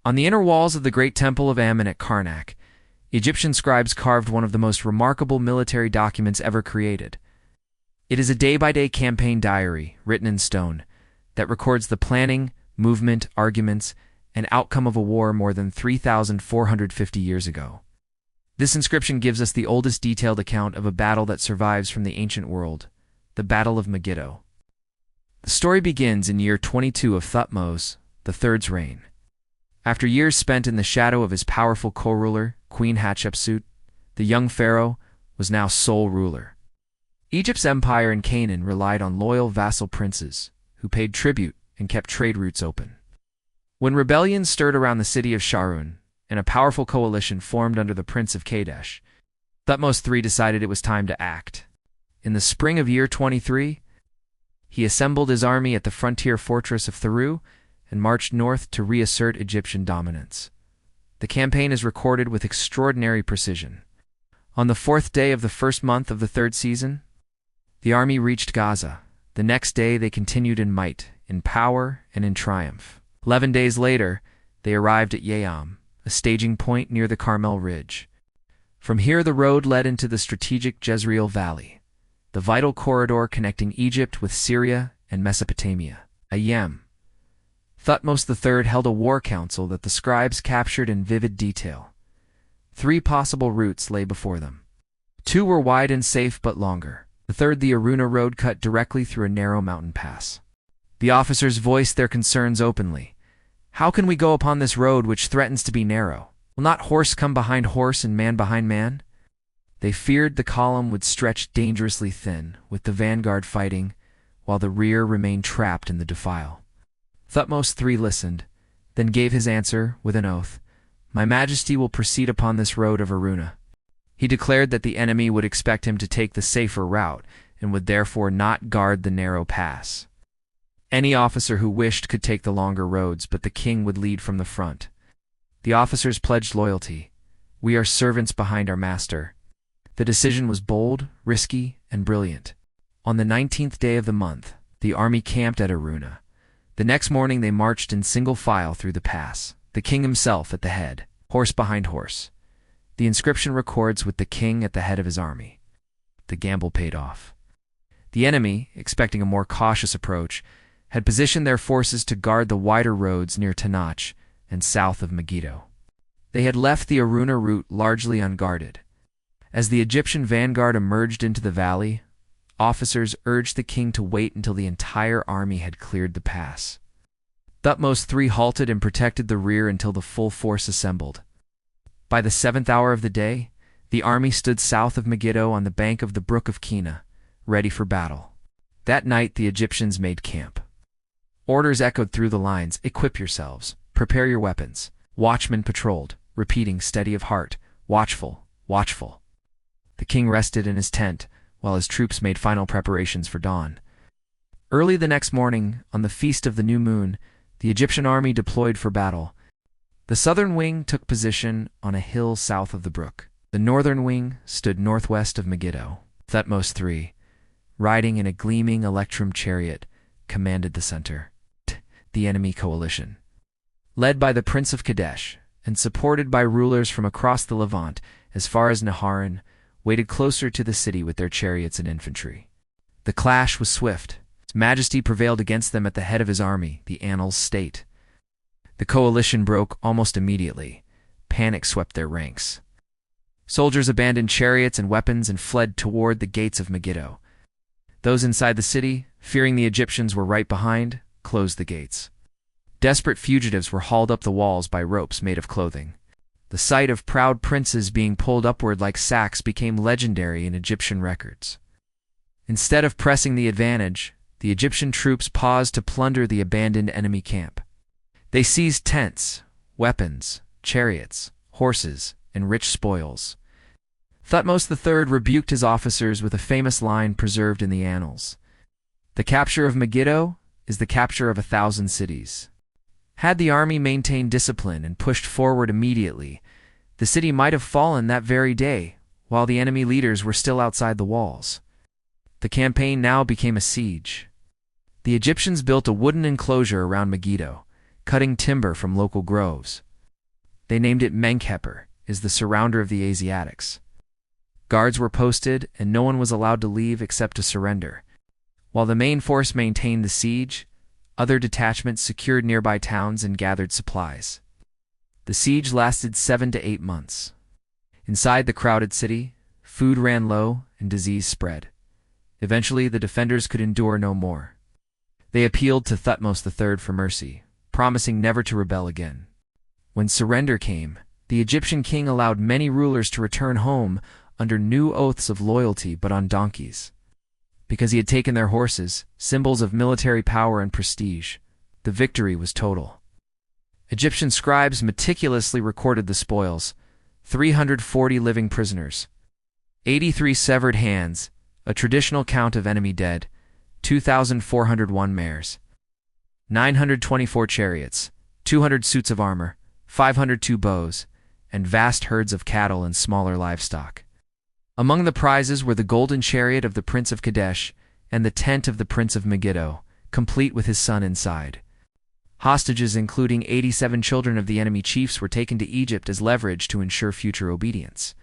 On the inner walls of the great temple of Amun at Karnak, Egyptian scribes carved one of the most remarkable military documents ever created. It is a day-by-day campaign diary, written in stone, that records the planning, movement, arguments, and outcome of a war more than 3,450 years ago. This inscription gives us the oldest detailed account of a battle that survives from the ancient world, the Battle of Megiddo. The story begins in year 22 of Thutmose III's reign. After years spent in the shadow of his powerful co-ruler, Queen Hatshepsut, the young pharaoh was now sole ruler. Egypt's empire in Canaan relied on loyal vassal princes, who paid tribute and kept trade routes open. When rebellions stirred around the city of Sharoun, and a powerful coalition formed under the Prince of Kadesh, Thutmose III decided it was time to act. In the spring of year 23, he assembled his army at the frontier fortress of Thoru and marched north to reassert Egyptian dominance. The campaign is recorded with extraordinary precision. On the 4th day of the first month of the 3rd season, the army reached Gaza. The next day they continued in might, in power, and in triumph. 11 days later, they arrived at Yayam, a staging point near the Carmel Ridge. From here the road led into the strategic Jezreel Valley, the vital corridor connecting Egypt with Syria and Mesopotamia. Ayem. Thutmose III held a war council that the scribes captured in vivid detail. 3 possible routes lay before them. 2 were wide and safe but longer. The third, the Aruna road, cut directly through a narrow mountain pass. The officers voiced their concerns openly. "How can we go upon this road which threatens to be narrow? Will not horse come behind horse and man behind man?" They feared the column would stretch dangerously thin, with the vanguard fighting, while the rear remained trapped in the defile. Thutmose III listened, then gave his answer with an oath. "My Majesty will proceed upon this road of Aruna." He declared that the enemy would expect him to take the safer route and would therefore not guard the narrow pass. Any officer who wished could take the longer roads, but the king would lead from the front. The officers pledged loyalty. "We are servants behind our master." The decision was bold, risky, and brilliant. On the 19th day of the month, the army camped at Aruna. The next morning they marched in single file through the pass, the king himself at the head, horse behind horse. The inscription records with the king at the head of his army. The gamble paid off. The enemy, expecting a more cautious approach, had positioned their forces to guard the wider roads near Tanach and south of Megiddo. They had left the Aruna route largely unguarded. As the Egyptian vanguard emerged into the valley, officers urged the king to wait until the entire army had cleared the pass. Thutmose III halted and protected the rear until the full force assembled. By the 7th hour of the day, the army stood south of Megiddo on the bank of the Brook of Kina, ready for battle. That night the Egyptians made camp. Orders echoed through the lines: "Equip yourselves, prepare your weapons." Watchmen patrolled, repeating, "Steady of heart, watchful, watchful." The king rested in his tent, while his troops made final preparations for dawn. Early the next morning, on the feast of the new moon, the Egyptian army deployed for battle. The southern wing took position on a hill south of the brook. The northern wing stood northwest of Megiddo. Thutmose III, riding in a gleaming electrum chariot, commanded the center. The enemy coalition, led by the Prince of Kadesh and supported by rulers from across the Levant as far as Naharan, waited closer to the city with their chariots and infantry. The clash was swift. His Majesty prevailed against them at the head of his army, the annals state. The coalition broke almost immediately. Panic swept their ranks. Soldiers abandoned chariots and weapons and fled toward the gates of Megiddo. Those inside the city, fearing the Egyptians were right behind, closed the gates. Desperate fugitives were hauled up the walls by ropes made of clothing. The sight of proud princes being pulled upward like sacks became legendary in Egyptian records. Instead of pressing the advantage, the Egyptian troops paused to plunder the abandoned enemy camp. They seized tents, weapons, chariots, horses, and rich spoils. Thutmose III rebuked his officers with a famous line preserved in the annals: "The capture of Megiddo is the capture of 1,000 cities." Had the army maintained discipline and pushed forward immediately, the city might have fallen that very day, while the enemy leaders were still outside the walls. The campaign now became a siege. The Egyptians built a wooden enclosure around Megiddo, cutting timber from local groves. They named it Menkhepper, is the surrounder of the Asiatics. Guards were posted, and no one was allowed to leave except to surrender. While the main force maintained the siege, other detachments secured nearby towns and gathered supplies. The siege lasted 7 to 8 months. Inside the crowded city, food ran low and disease spread. Eventually, the defenders could endure no more. They appealed to Thutmose III for mercy, promising never to rebel again. When surrender came, the Egyptian king allowed many rulers to return home under new oaths of loyalty but on donkeys. Because he had taken their horses, symbols of military power and prestige, the victory was total. Egyptian scribes meticulously recorded the spoils: 340 living prisoners, 83 severed hands, a traditional count of enemy dead, 2,401 mares, 924 chariots, 200 suits of armor, 502 bows, and vast herds of cattle and smaller livestock. Among the prizes were the golden chariot of the Prince of Kadesh and the tent of the Prince of Megiddo, complete with his son inside. Hostages, including 87 children of the enemy chiefs, were taken to Egypt as leverage to ensure future obedience.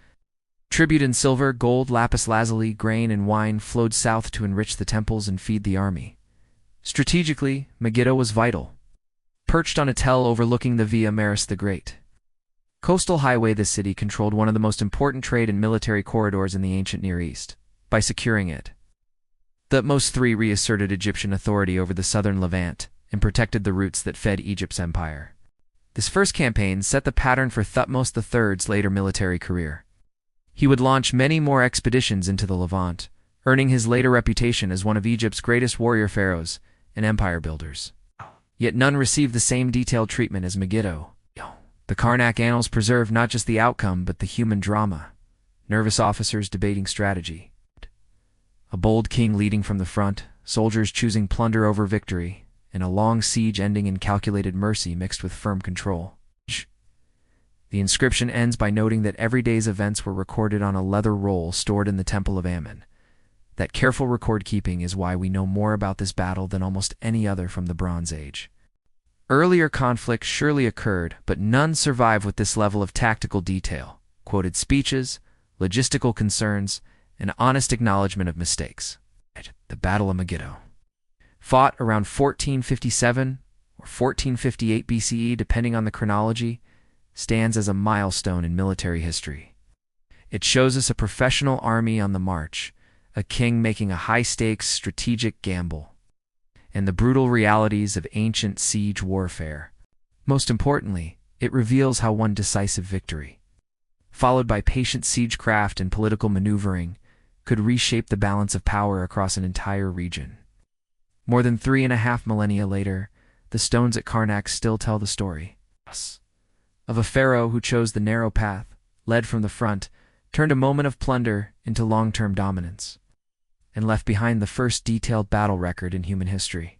Tribute in silver, gold, lapis lazuli, grain, and wine flowed south to enrich the temples and feed the army. Strategically, Megiddo was vital. Perched on a tell overlooking the Via Maris the Great coastal highway, the city controlled one of the most important trade and military corridors in the ancient Near East. By securing it, Thutmose III reasserted Egyptian authority over the southern Levant and protected the routes that fed Egypt's empire. This first campaign set the pattern for Thutmose III's later military career. He would launch many more expeditions into the Levant, earning his later reputation as one of Egypt's greatest warrior pharaohs and empire builders. Yet none received the same detailed treatment as Megiddo. The Karnak annals preserve not just the outcome but the human drama: nervous officers debating strategy, a bold king leading from the front, soldiers choosing plunder over victory, and a long siege ending in calculated mercy mixed with firm control. The inscription ends by noting that every day's events were recorded on a leather roll stored in the Temple of Ammon. That careful record-keeping is why we know more about this battle than almost any other from the Bronze Age. Earlier conflicts surely occurred, but none survive with this level of tactical detail: quoted speeches, logistical concerns, and honest acknowledgement of mistakes. The Battle of Megiddo, fought around 1457 or 1458 BCE depending on the chronology, stands as a milestone in military history. It shows us a professional army on the march, a king making a high-stakes strategic gamble, and the brutal realities of ancient siege warfare. Most importantly, it reveals how one decisive victory, followed by patient siegecraft and political maneuvering, could reshape the balance of power across an entire region. More than 3.5 millennia later, the stones at Karnak still tell the story of a pharaoh who chose the narrow path, led from the front, turned a moment of plunder into long-term dominance, and left behind the first detailed battle record in human history.